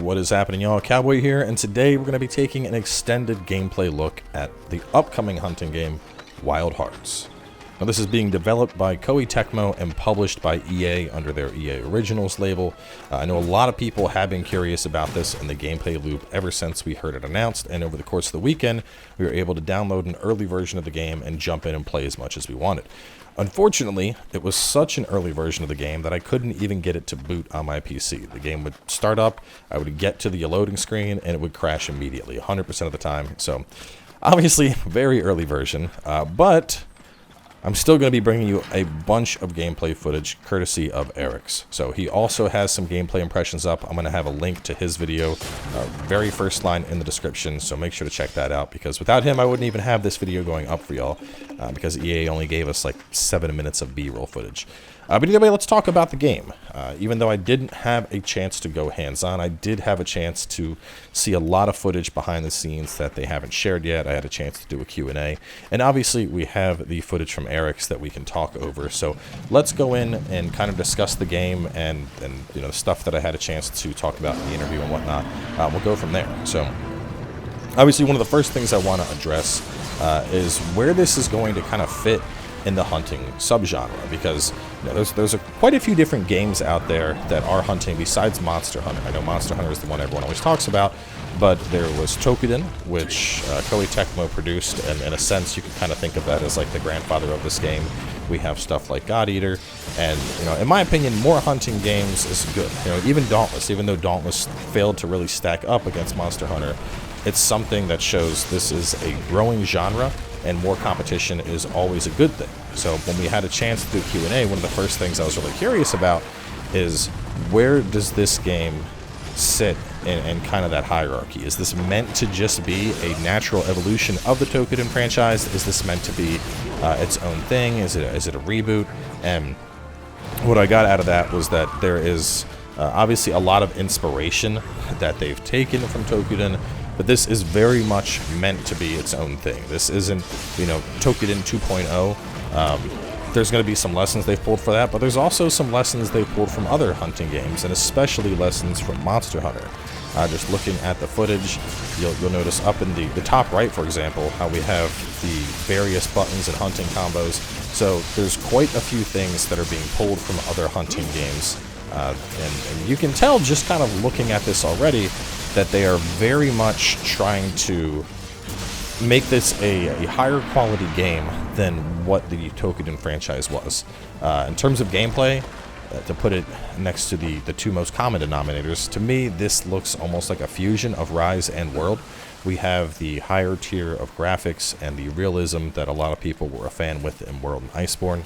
What is happening, y'all? Cowboy here, and today we're going to be taking an extended gameplay look at the upcoming hunting game, Wild Hearts. Now, this is being developed by Koei Tecmo and published by EA under their EA Originals label. I know a lot of people have been curious about this in the gameplay loop ever since we heard it announced, and over the course of the weekend, we were able to download an early version of the game and jump in and play as much as we wanted. Unfortunately, it was such an early version of the game that I couldn't even get it to boot on my PC. The game would start up, I would get to the loading screen, and it would crash immediately, 100% of the time. So, obviously, very early version, but I'm still going to be bringing you a bunch of gameplay footage courtesy of Arekkz. So he also has some gameplay impressions up. I'm going to have a link to his video, very first line in the description, so make sure to check that out, because without him I wouldn't even have this video going up for y'all, because EA only gave us like 7 minutes of B-roll footage. But either way, let's talk about the game. Even though I didn't have a chance to go hands-on, I did have a chance to see a lot of footage behind the scenes that they haven't shared yet. I had a chance to do a Q&A, and obviously we have the footage from Arekkz that we can talk over. So let's go in and kind of discuss the game and you know, the stuff that I had a chance to talk about in the interview and whatnot. We'll go from there. So obviously one of the first things I want to address is where this is going to kind of fit in the hunting subgenre, because you know, there's quite a few different games out there that are hunting besides Monster Hunter. I know Monster Hunter is the one everyone always talks about, but there was Tokuden, which Koei Tecmo produced, and in a sense you can kind of think of that as like the grandfather of this game. We have stuff like God Eater, and you know, in my opinion, more hunting games is good. You know, even Dauntless, even though Dauntless failed to really stack up against Monster Hunter, it's something that shows this is a growing genre, and more competition is always a good thing. So when we had a chance to do Q&A, one of the first things I was really curious about is, where does this game sit in kind of that hierarchy? Is this meant to just be a natural evolution of the Tokuden franchise? Is this meant to be its own thing? Is it a reboot? And what I got out of that was that there is obviously a lot of inspiration that they've taken from Tokuden, but this is very much meant to be its own thing. This isn't, you know, Tokuden 2.0. There's going to be some lessons they've pulled for that, but there's also some lessons they've pulled from other hunting games, and especially lessons from Monster Hunter. Just looking at the footage, you'll notice up in the top right, for example, how we have the various buttons and hunting combos. So there's quite a few things that are being pulled from other hunting games. And you can tell just kind of looking at this already that they are very much trying to make this a higher quality game than what the Tokuden franchise was. In terms of gameplay, to put it next to the two most common denominators, to me this looks almost like a fusion of Rise and World. We have the higher tier of graphics and the realism that a lot of people were a fan with in World and Iceborne.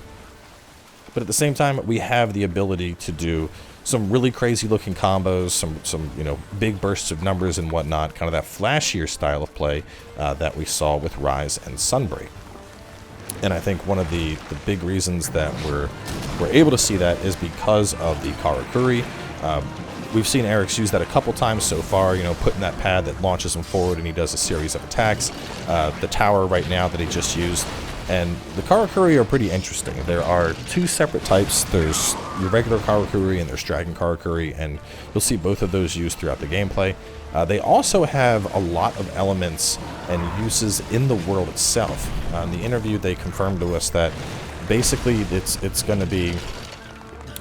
But at the same time, we have the ability to do some really crazy looking combos, some you know, big bursts of numbers and whatnot, kind of that flashier style of play that we saw with Rise and Sunbreak. And I think one of the big reasons that we're able to see that is because of the Karakuri. We've seen Arekkz use that a couple times so far, you know, putting that pad that launches him forward and he does a series of attacks. The tower right now that he just used. And the Karakuri are pretty interesting. There are two separate types. There's your regular Karakuri and there's Dragon Karakuri, and you'll see both of those used throughout the gameplay. They also have a lot of elements and uses in the world itself. In the interview, they confirmed to us that basically it's going to be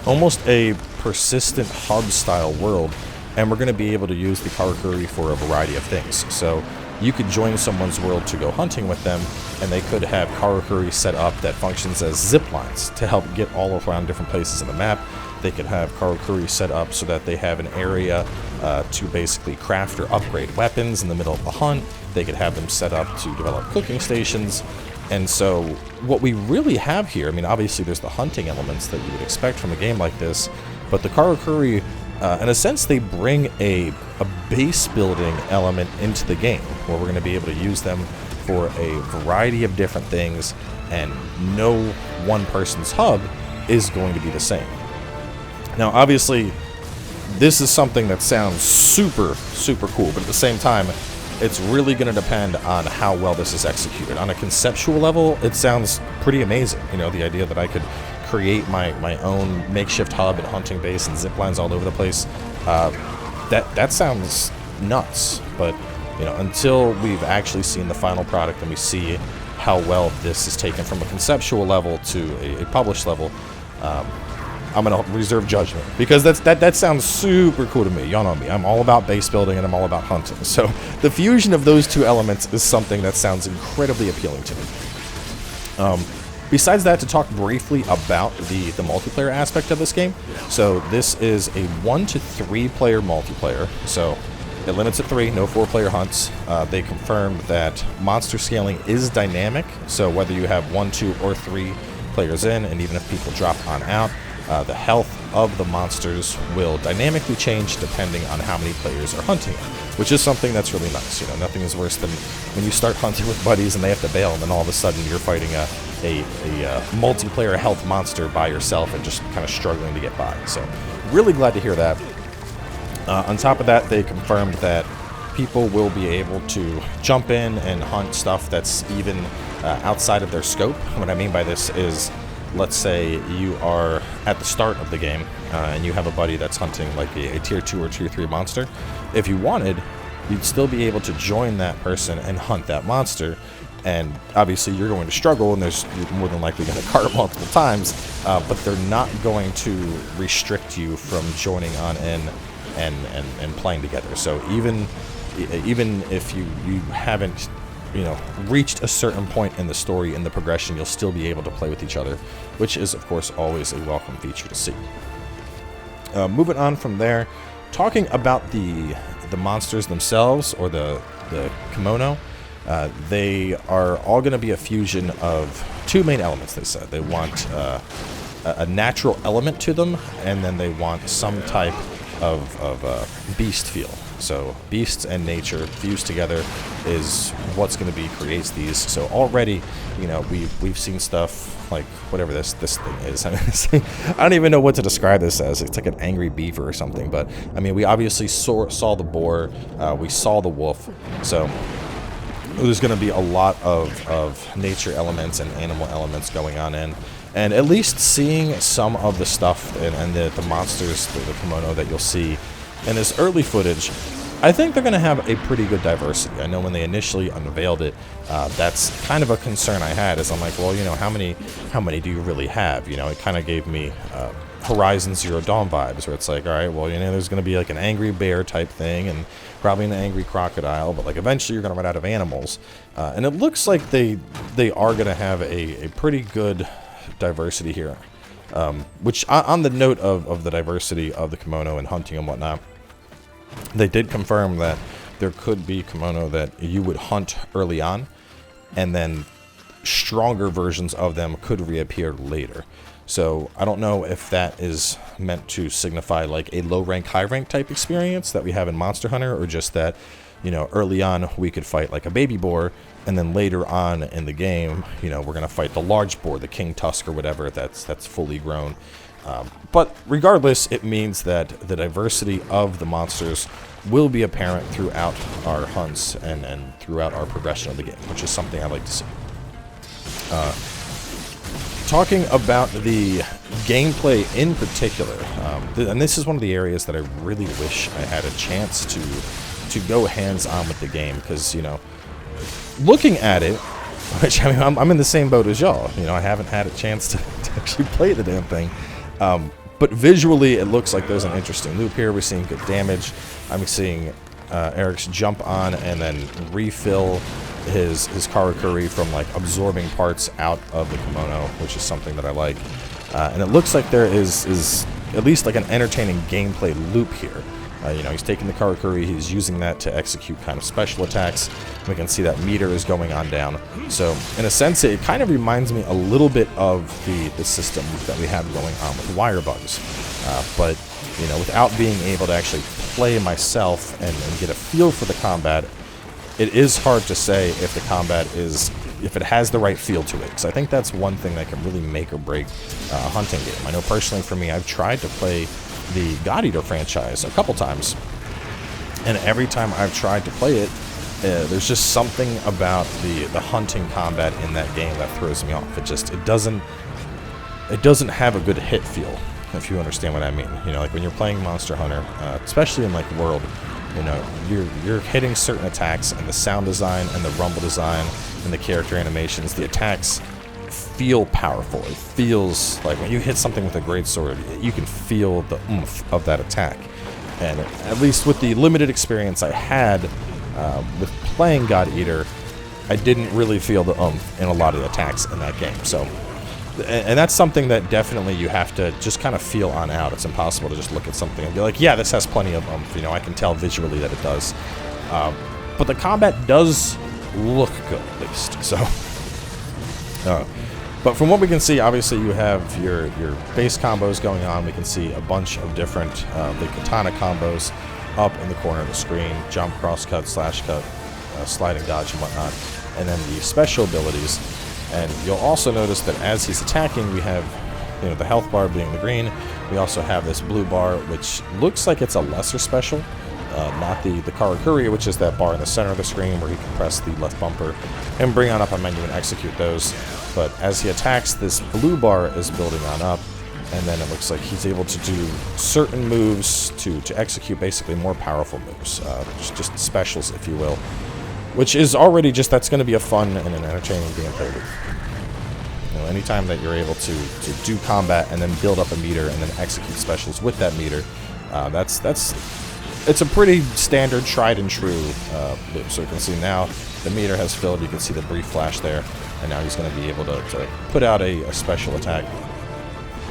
almost a persistent hub-style world, and we're going to be able to use the Karakuri for a variety of things. So you could join someone's world to go hunting with them, and they could have Karakuri set up that functions as zip lines to help get all around different places in the map. They could have Karakuri set up so that they have an area to basically craft or upgrade weapons in the middle of the hunt. They could have them set up to develop cooking stations. And so what we really have here, I mean, obviously there's the hunting elements that you would expect from a game like this, but the Karakuri, in a sense, they bring a base building element into the game, where we're going to be able to use them for a variety of different things, and no one person's hub is going to be the same. Now, obviously, this is something that sounds super, super cool, but at the same time, it's really going to depend on how well this is executed. On a conceptual level, it sounds pretty amazing. You know, the idea that I could create my own makeshift hub and hunting base and zip lines all over the place. that sounds nuts, but you know, until we've actually seen the final product and we see how well this is taken from a conceptual level to a published level, I'm gonna reserve judgment, because that sounds super cool to me. Y'all know me, I'm all about base building and I'm all about hunting, so the fusion of those two elements is something that sounds incredibly appealing to me. Besides that, to talk briefly about the multiplayer aspect of this game. So this is a 1 to 3 player multiplayer, so it limits at 3, no 4-player hunts. They confirmed that monster scaling is dynamic, so whether you have 1, 2, or 3 players in, and even if people drop on out, the health of the monsters will dynamically change depending on how many players are hunting them, which is something that's really nice. You know, nothing is worse than when you start hunting with buddies and they have to bail, and then all of a sudden you're fighting a multiplayer health monster by yourself and just kind of struggling to get by. So really glad to hear that. On top of that, they confirmed that people will be able to jump in and hunt stuff that's even outside of their scope. What I mean by this is, let's say you are at the start of the game and you have a buddy that's hunting like a tier 2 or tier 3 monster. If you wanted, you'd still be able to join that person and hunt that monster. And obviously you're going to struggle, and you're more than likely going to cart multiple times, but they're not going to restrict you from joining on in and playing together. So even if you haven't, you know, reached a certain point in the story, in the progression, you'll still be able to play with each other, which is of course always a welcome feature to see. Moving on from there, talking about the monsters themselves, or the kimono. They are all going to be a fusion of 2 main elements. They said they want a natural element to them, and then they want some type of beast feel. So beasts and nature fused together is what's going to creates these. So already, you know, we've seen stuff like whatever this thing is. I mean, I don't even know what to describe this as. It's like an angry beaver or something. But I mean, we obviously saw the boar, we saw the wolf. So there's going to be a lot of nature elements and animal elements going on in. And at least seeing some of the stuff and the monsters, the kimono that you'll see in this early footage, I think they're going to have a pretty good diversity. I know when they initially unveiled it, that's kind of a concern I had, is I'm like, well, you know, how many do you really have? You know, it kind of gave me Horizon Zero Dawn vibes, where it's like, all right, well, you know, there's going to be like an angry bear type thing, and probably an angry crocodile, but like eventually you're going to run out of animals. And it looks like they are going to have a pretty good diversity here. Which, on the note of the diversity of the kimono and hunting and whatnot, they did confirm that there could be kimono that you would hunt early on, and then stronger versions of them could reappear later. So I don't know if that is meant to signify like a low rank, high rank type experience that we have in Monster Hunter, or just that, you know, early on we could fight like a baby boar, and then later on in the game, you know, we're going to fight the large boar, the king tusk or whatever, that's fully grown. But regardless, it means that the diversity of the monsters will be apparent throughout our hunts and throughout our progression of the game, which is something I like to see. Talking about the gameplay in particular, and this is one of the areas that I really wish I had a chance to go hands-on with the game, because, you know, looking at it, which, I mean, I'm in the same boat as y'all, you know, I haven't had a chance to actually play the damn thing, but visually it looks like there's an interesting loop here. We're seeing good damage. I'm seeing Arekkz jump on and then refill his karakuri from like absorbing parts out of the kimono, which is something that I like. And it looks like there is at least like an entertaining gameplay loop here. You know, he's taking the karakuri, he's using that to execute kind of special attacks. We can see that meter is going on down. So in a sense, it kind of reminds me a little bit of the system that we have going on with wire bugs. But, you know, without being able to actually play myself and get a feel for the combat, it is hard to say if the combat if it has the right feel to it. Because I think that's one thing that can really make or break a hunting game. I know personally for me, I've tried to play the God Eater franchise a couple times, and every time I've tried to play it, there's just something about the hunting combat in that game that throws me off. It doesn't have a good hit feel. if you understand what I mean. You know, like when you're playing Monster Hunter, especially in like World, you know, you're hitting certain attacks, and the sound design and the rumble design and the character animations, the attacks feel powerful. It feels like when you hit something with a greatsword, you can feel the oomph of that attack. And at least with the limited experience I had with playing God Eater, I didn't really feel the oomph in a lot of the attacks in that game. So, and that's something that definitely you have to just kind of feel on out. It's impossible to just look at something and be like, yeah, this has plenty of oomph. You know, I can tell visually that it does. But the combat does look good, at least. So, but from what we can see, obviously you have your base combos going on. We can see a bunch of different the katana combos up in the corner of the screen: jump, cross cut, slash cut, sliding dodge, and whatnot. And then the special abilities. And you'll also notice that as he's attacking, we have, you know, the health bar being the green. We also have this blue bar, which looks like it's a lesser special, not the Karakuri, which is that bar in the center of the screen where he can press the left bumper and bring on up a menu and execute those. But as he attacks, this blue bar is building on up, and then it looks like he's able to do certain moves to execute basically more powerful moves, just specials, if you will. Which is already just, that's going to be a fun and an entertaining gameplay loop. You know, anytime that you're able to do combat and then build up a meter and then execute specials with that meter, it's a pretty standard, tried and true loop. So you can see now the meter has filled. You can see the brief flash there, and now he's going to be able to put out a special attack.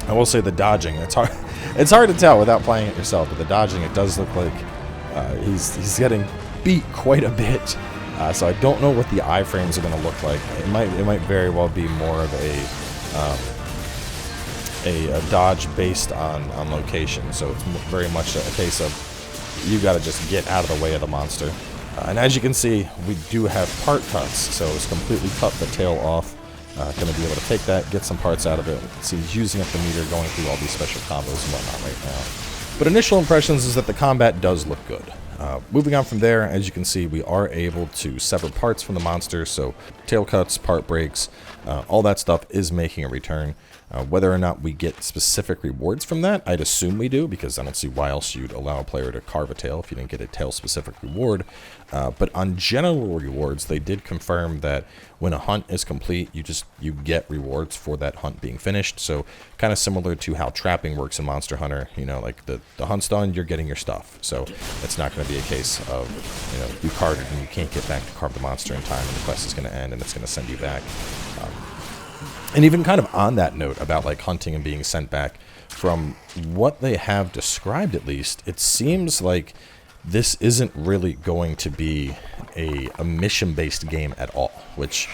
I will say the dodging, it's hard to tell without playing it yourself, but the dodging, it does look like he's getting beat quite a bit. So I don't know what the iframes are going to look like. It might very well be more of a dodge based on location. So it's very much a case of you got to just get out of the way of the monster. And as you can see, we do have part cuts. So it's completely cut the tail off. Going to be able to take that, get some parts out of it. See, he's using up the meter, going through all these special combos and whatnot right now. But initial impressions is that the combat does look good. Moving on from there, as you can see, we are able to sever parts from the monster, so tail cuts, part breaks, all that stuff is making a return. Whether or not we get specific rewards from that, I'd assume we do, because I don't see why else you'd allow a player to carve a tail if you didn't get a tail-specific reward. But on general rewards, they did confirm that when a hunt is complete, you get rewards for that hunt being finished. So kind of similar to how trapping works in Monster Hunter. You know, like the hunt's done, you're getting your stuff. So it's not going to be a case of, you know, you carved it and you can't get back to carve the monster in time, and the quest is going to end and it's going to send you back. And even kind of on that note about like hunting and being sent back, from what they have described at least, it seems like this isn't really going to be a mission-based game at all, which,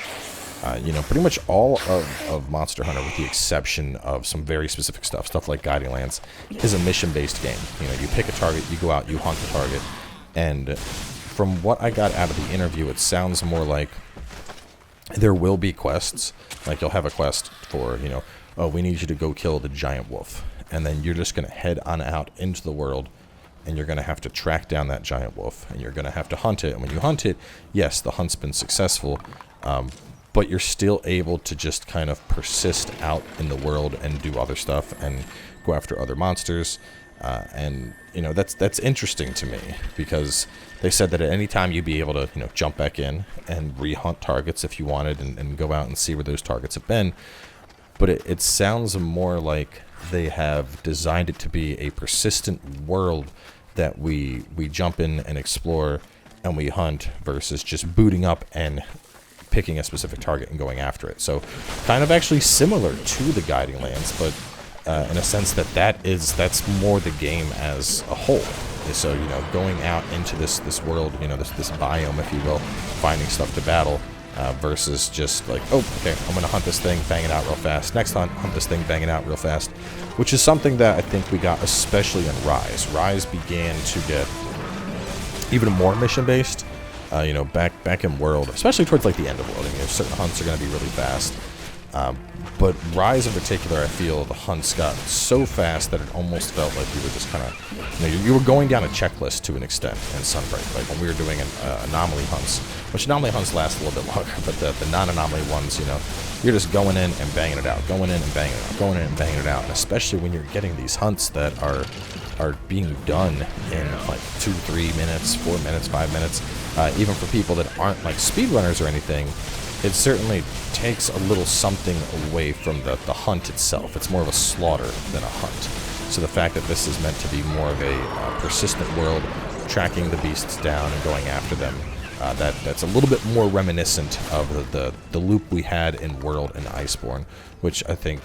you know, pretty much all of Monster Hunter, with the exception of some very specific stuff like Guiding Lands, is a mission-based game. You know, you pick a target, you go out, you hunt the target, and from what I got out of the interview, it sounds more like there will be quests. Like you'll have a quest for, you know, oh, we need you to go kill the giant wolf. And then you're just going to head on out into the world, and you're going to have to track down that giant wolf, and you're going to have to hunt it. And when you hunt it, yes, the hunt's been successful, but you're still able to just kind of persist out in the world and do other stuff and go after other monsters. And, you know, that's interesting to me, because they said that at any time you'd be able to, you know, jump back in and re-hunt targets if you wanted, and go out and see where those targets have been. But it sounds more like they have designed it to be a persistent world that we jump in and explore and we hunt, versus just booting up and picking a specific target and going after it. So kind of actually similar to the Guiding Lands, but in a sense that's more the game as a whole. So, you know, going out into this world, you know, this biome, if you will, finding stuff to battle, versus just like, oh, okay, I'm going to hunt this thing, bang it out real fast. Next hunt this thing, bang it out real fast. Which is something that I think we got especially in Rise. Rise began to get even more mission-based, you know, back in World, especially towards like the end of World. I mean, certain hunts are going to be really fast. But Rise in particular, I feel the hunts got so fast that it almost felt like you were just kind of, you were going down a checklist to an extent in Sunbreak. Like when we were doing anomaly hunts, which anomaly hunts last a little bit longer, but the non-anomaly ones, you're just going in and banging it out, going in and banging it out, going in and banging it out. And especially when you're getting these hunts that are being done in like 2, 3 minutes, 4 minutes, 5 minutes, even for people that aren't like speedrunners or anything, it certainly takes a little something away from the hunt itself. It's more of a slaughter than a hunt. So the fact that this is meant to be more of a persistent world, tracking the beasts down and going after them, that's a little bit more reminiscent of the loop we had in World and Iceborne, which I think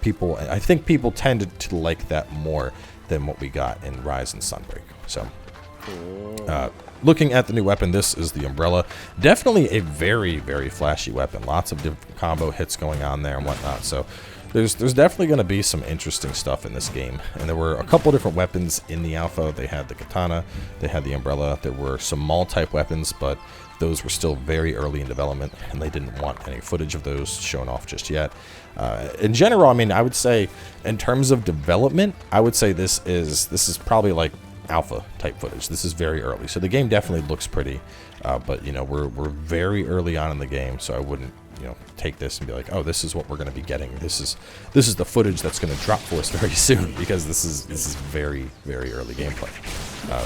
people tended to like that more than what we got in Rise and Sunbreak. So, looking at the new weapon, this is the Umbrella. Definitely a very, very flashy weapon. Lots of different combo hits going on there and whatnot. So there's definitely going to be some interesting stuff in this game. And there were a couple different weapons in the alpha. They had the katana, they had the Umbrella. There were some Maul type weapons, but those were still very early in development, and they didn't want any footage of those shown off just yet. In general, I mean, I would say in terms of development, I would say this is probably like alpha type footage. This is very early, so the game definitely looks pretty, but we're very early on in the game, so I wouldn't take this and be like, oh, this is what we're going to be getting. This is the footage that's going to drop for us very soon, because this is very, very early gameplay.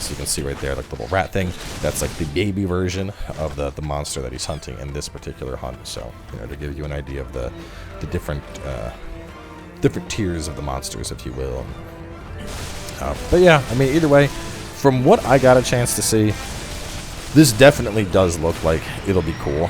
So you can see right there, like the little rat thing. That's like the baby version of the monster that he's hunting in this particular hunt. So to give you an idea of the different tiers of the monsters, if you will. But yeah, I mean, either way, from what I got a chance to see, this definitely does look like it'll be cool.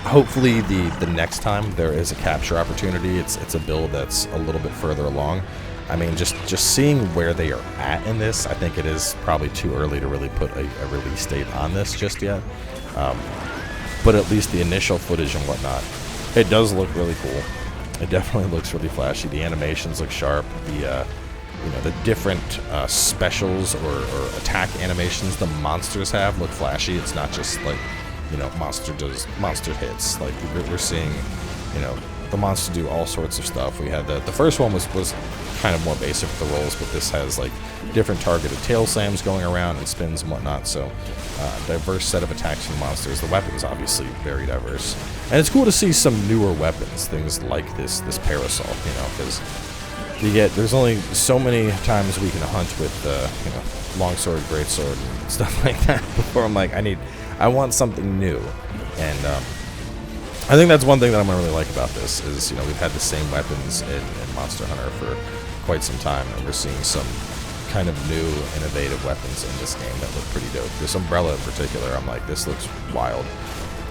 Hopefully the next time there is a capture opportunity, it's a build that's a little bit further along. I mean, just seeing where they are at in this, I think it is probably too early to really put a release date on this just yet. But at least the initial footage and whatnot, it does look really cool. It definitely looks really flashy. The animations look sharp. The different specials or attack animations the monsters have look flashy. It's not just like, monster hits. Like we're seeing, the monster do all sorts of stuff. We had the first one was kind of more basic with the rolls, but this has like different targeted tail slams going around and spins and whatnot. So diverse set of attacks from monsters. The weapons obviously very diverse, and it's cool to see some newer weapons, things like this parasol, because there's only so many times we can hunt with longsword, greatsword, and stuff like that before I'm like, I want something new. And I think that's one thing that I'm gonna really like about this is, we've had the same weapons in Monster Hunter for quite some time, and we're seeing some kind of new, innovative weapons in this game that look pretty dope. This Umbrella in particular, I'm like, this looks wild.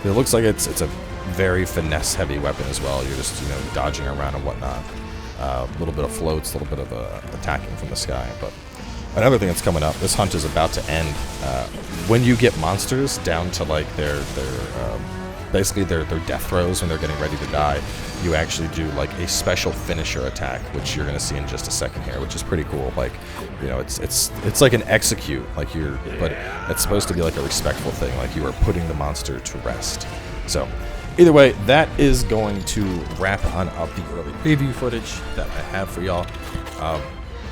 It looks like it's a very finesse-heavy weapon as well. You're just, dodging around and whatnot. A little bit of floats, a little bit of attacking from the sky. But another thing that's coming up, this hunt is about to end. When you get monsters down to like basically their death throes when they're getting ready to die, you actually do like a special finisher attack, which you're gonna see in just a second here, which is pretty cool. Like, it's like an execute, but it's supposed to be like a respectful thing, like you are putting the monster to rest. So either way, that is going to wrap on up the early preview footage that I have for y'all.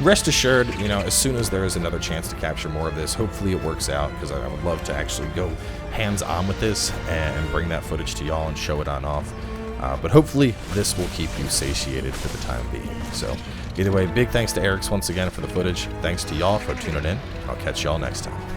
Rest assured, as soon as there is another chance to capture more of this, hopefully it works out, because I would love to actually go hands-on with this and bring that footage to y'all and show it on off. But hopefully this will keep you satiated for the time being. So either way, big thanks to Arekkz once again for the footage. Thanks to y'all for tuning in. I'll catch y'all next time.